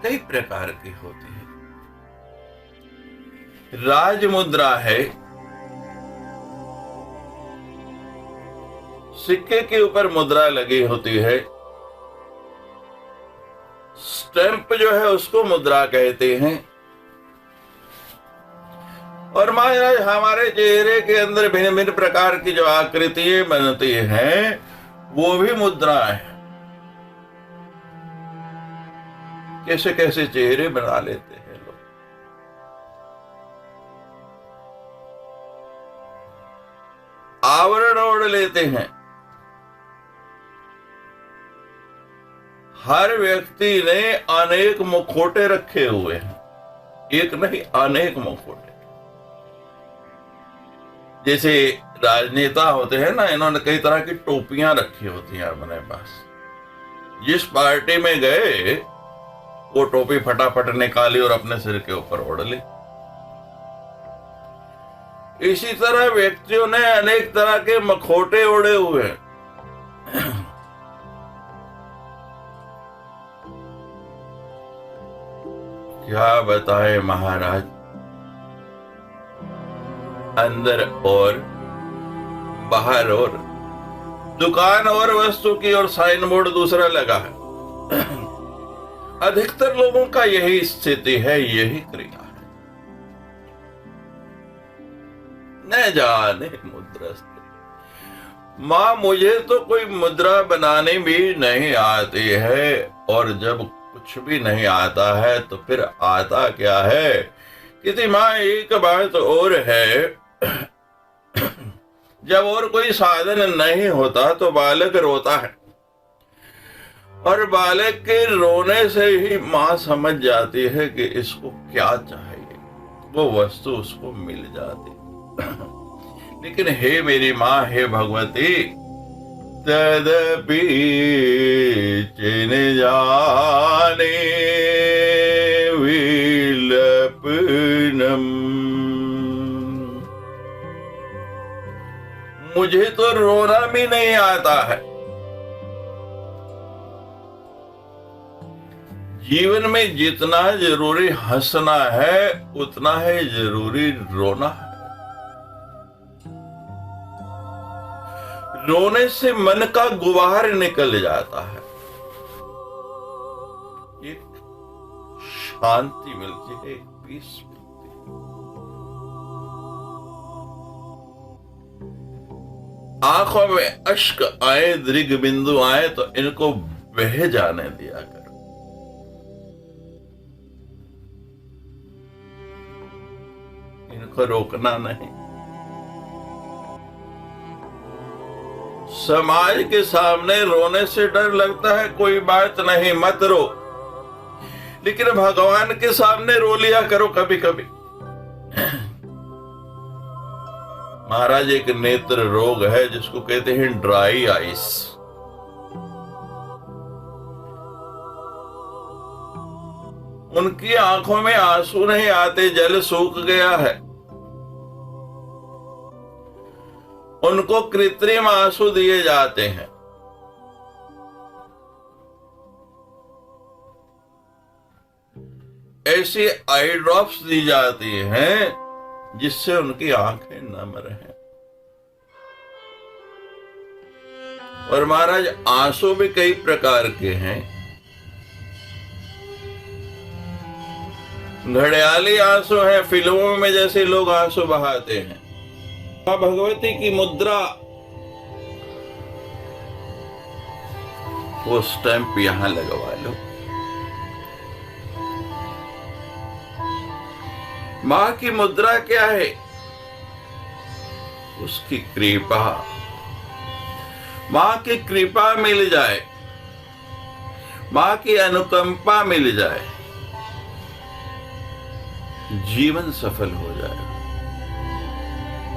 कई प्रकार की होती है। राज मुद्रा है, सिक्के के ऊपर मुद्रा लगी होती है। स्टैंप जो है उसको मुद्रा कहते हैं। और महाराज हमारे चेहरे के अंदर भिन्न भिन्न प्रकार की जो आकृतियां बनती हैं वो भी मुद्रा है। कैसे कैसे चेहरे बना लेते हैं लोग। आवरण ओढ़ लेते हैं। हर व्यक्ति ने अनेक मुखौटे रखे हुए हैं, एक नहीं अनेक मुखौटे। जैसे राजनेता होते हैं ना, इन्होंने कई तरह की टोपियां रखी होती हैं अपने पास। जिस पार्टी में गए वो टोपी फटाफट निकाली और अपने सिर के ऊपर ओढ़ ली। इसी तरह व्यक्तियों ने अनेक तरह के मखौटे ओढ़े हुए हैं। क्या बताए महाराज, अंदर और बाहर और, दुकान और वस्तु की और साइन बोर्ड दूसरा लगा है। अधिकतर लोगों का यही स्थिति है, यही क्रिया है। न जाने मुद्रा। मां मुझे तो कोई मुद्रा बनानी भी नहीं आती है, और जब कुछ भी नहीं आता है तो फिर आता क्या है। किसी मां एक बात और है, जब और कोई साधन नहीं होता तो बालक रोता है, और बालक के रोने से ही मां समझ जाती है कि इसको क्या चाहिए, वो वस्तु उसको मिल जाती। लेकिन हे मेरी मां, हे भगवती, तदपि चिन जाने विलपनम। मुझे तो रोना भी नहीं आता है। जीवन में जितना जरूरी हंसना है उतना ही जरूरी रोना है। रोने से मन का गुबार निकल जाता है, एक शांति मिलती है, एक पीस मिलती है। आंखों में अश्क आए, दृग बिंदु आए तो इनको बह जाने दिया करो। इनको रोकना नहीं। समाज के सामने रोने से डर लगता है, कोई बात नहीं, मत रो। लेकिन भगवान के सामने रो लिया करो कभी कभी। महाराज एक नेत्र रोग है जिसको कहते हैं ड्राई आइस। उनकी आंखों में आंसू नहीं आते, जल सूख गया है। उनको कृत्रिम आंसू दिए जाते हैं। ऐसी आई ड्रॉप्स दी जाती हैं जिससे उनकी आंखें नम रहें। और महाराज आंसू भी कई प्रकार के हैं। घड़ियाली आंसू हैं, फिल्मों में जैसे लोग आंसू बहाते हैं। मां भगवती की मुद्रा, वो स्टैंप यहां लगवा लो। मां की मुद्रा क्या है? उसकी कृपा। मां की कृपा मिल जाए, मां की अनुकंपा मिल जाए, जीवन सफल हो जाए।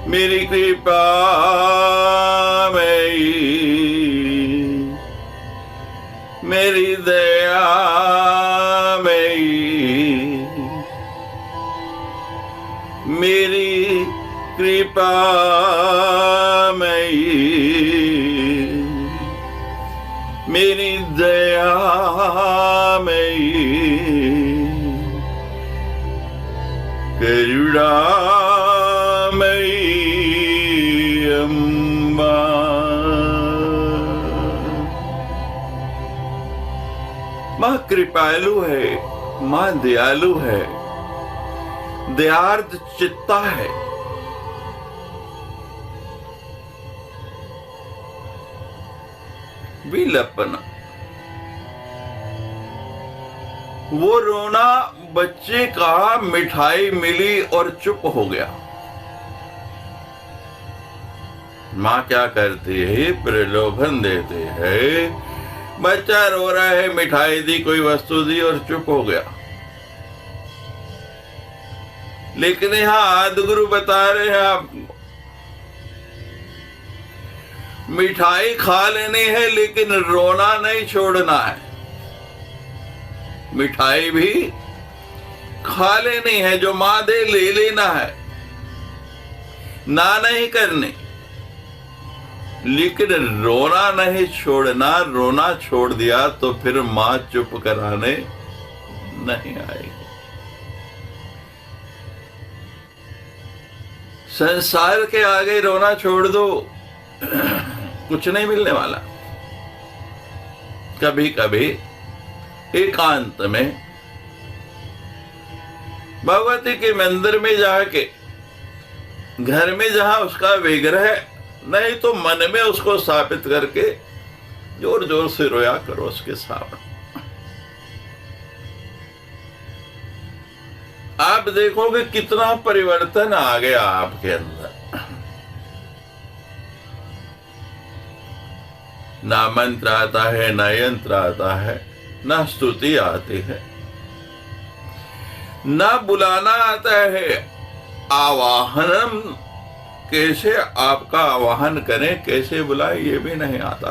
मेरी कृपा में, मेरी दया में, मेरी कृपा में मेरी दया मई करुणामयी अम्बा। मां कृपालु है, मां दयालु है, दयार्द चित्ता है। विलपना, वो रोना बच्चे का मिठाई मिली और चुप हो गया। मां क्या करती है? प्रलोभन देती है। बच्चा रो रहा है, मिठाई दी, कोई वस्तु दी और चुप हो गया। लेकिन यहां आदिगुरु बता रहे हैं आपको, मिठाई खा लेनी है लेकिन रोना नहीं छोड़ना है। मिठाई भी खा लेनी है, जो मां दे ले लेना है, ना नहीं करनी, लेकिन रोना नहीं छोड़ना। रोना छोड़ दिया तो फिर मां चुप कराने नहीं आएगी। संसार के आगे रोना छोड़ दो, कुछ नहीं मिलने वाला। कभी कभी एकांत में भगवती के मंदिर में जाके, घर में जहां उसका विग्रह, नहीं तो मन में उसको स्थापित करके जोर जोर से रोया करो उसके सामने। आप देखोगे कितना परिवर्तन आ गया आपके अंदर। ना मंत्र आता है, ना यंत्र आता है, ना स्तुति आती है, ना बुलाना आता है। आवाहनम, कैसे आपका आवाहन करें, कैसे बुलाए, ये भी नहीं आता।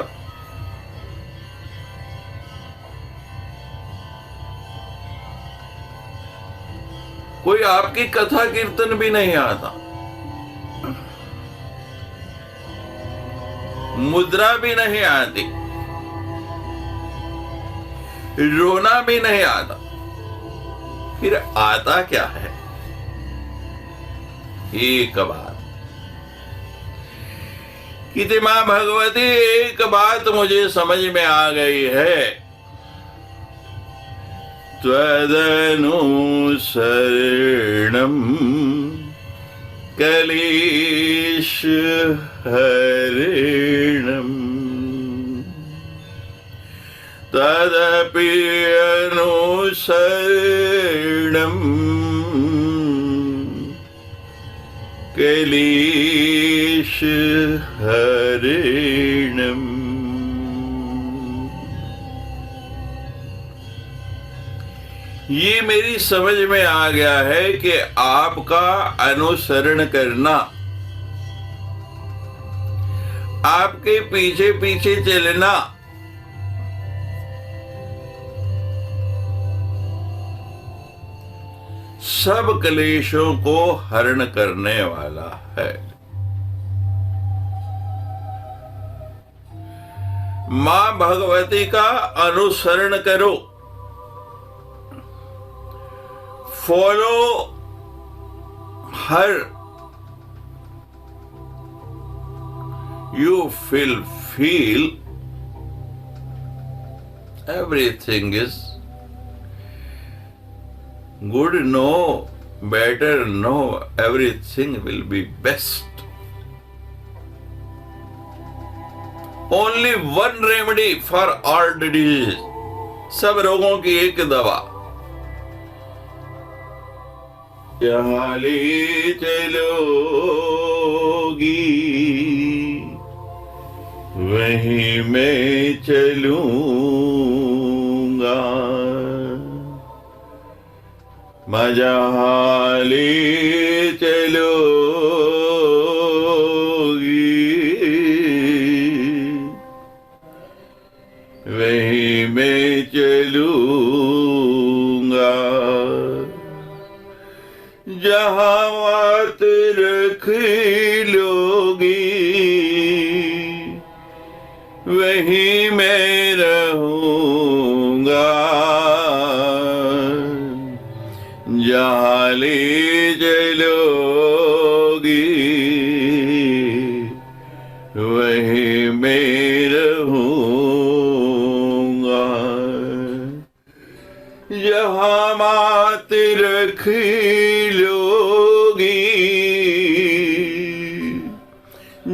कोई आपकी कथा कीर्तन भी नहीं आता, मुद्रा भी नहीं आती, रोना भी नहीं आता। फिर आता क्या है? एक बात कि मां भगवती, एक बात मुझे समझ में आ गई है, त्वदनुसरणं कलेश हरिणम् तदपि अनुसरणं कलेश हरिणम्। ये मेरी समझ में आ गया है कि आपका अनुसरण करना, आपके पीछे पीछे चलना, सब क्लेशों को हरण करने वाला है। मां भगवती का अनुसरण करो, follow her, you feel everything is good, no better, no, everything will be best. Only one remedy for all diseases, सब रोगों की एक दवा। जहां ले चलोगी वहीं मैं चलूंगा, मां जहां ले चलोगी वहीं मैं चलूंगा, जहां बात रख लोगी वहीं मैं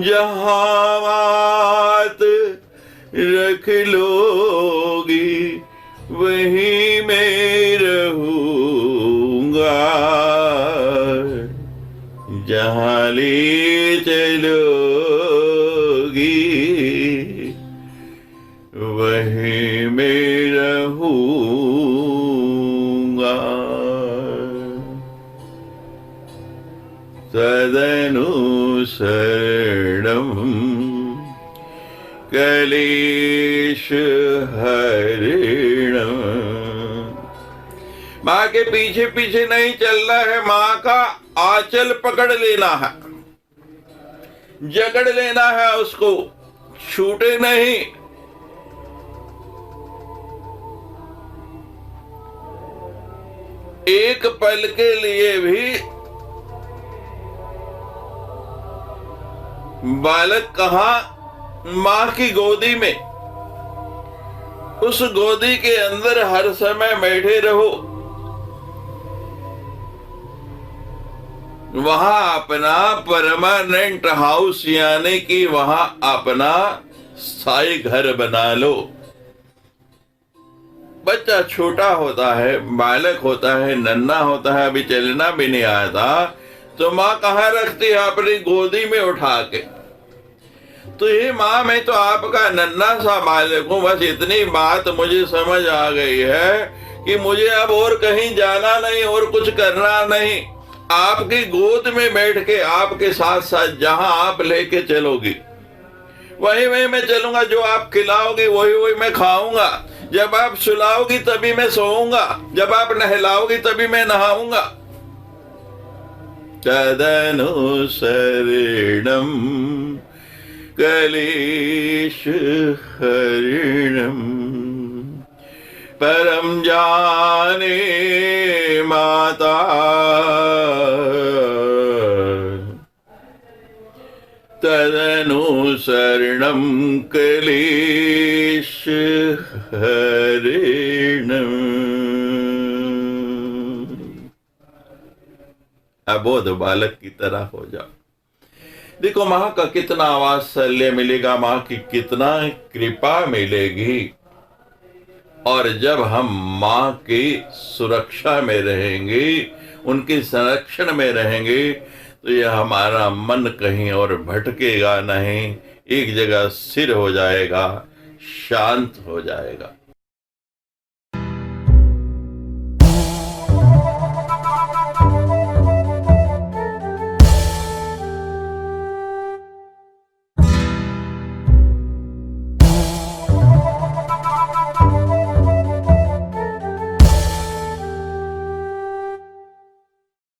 जहां बात रख लोगी वहीं मैं रहूंगा, जहां ले चलोगी वहीं मैं रहूंगा। तदनुसरणम् कलेश हरिणम्। माँ के पीछे पीछे नहीं चलना है, माँ का आंचल पकड़ लेना है, जकड़ लेना है, उसको छूटे नहीं। एक पल के लिए भी बालक कहां, मां की गोदी में, उस गोदी के अंदर हर समय बैठे रहो, वहां अपना परमानेंट हाउस यानी कि वहां अपना स्थायी घर बना लो। बच्चा छोटा होता है, बालक होता है, नन्हा होता है, अभी चलना भी नहीं आता, तो माँ कहाँ रखती है? अपनी गोदी में उठा के। तो ये माँ, मैं तो आपका नन्हा सा बालक हूं, बस इतनी बात मुझे समझ आ गई है कि मुझे अब और कहीं जाना नहीं और कुछ करना नहीं। आपकी गोद में बैठ के आपके साथ साथ जहां आप लेके चलोगी वही वही मैं चलूंगा, जो आप खिलाओगी वही वही मैं खाऊंगा, जब आप सुलाओगी तभी मैं सोऊंगा, जब आप नहलाओगी तभी मैं नहाऊंगा। तदनुसरणम् कलेश हरिणम् परम जाने माता, तदनुसरणम् कलेश हरिणम्। अबोध बालक की तरह हो जाओ। देखो मां का कितना वात्सल्य मिलेगा, मां की कितना कृपा मिलेगी। और जब हम मां की सुरक्षा में रहेंगे, उनके संरक्षण में रहेंगे, तो यह हमारा मन कहीं और भटकेगा नहीं, एक जगह स्थिर हो जाएगा, शांत हो जाएगा।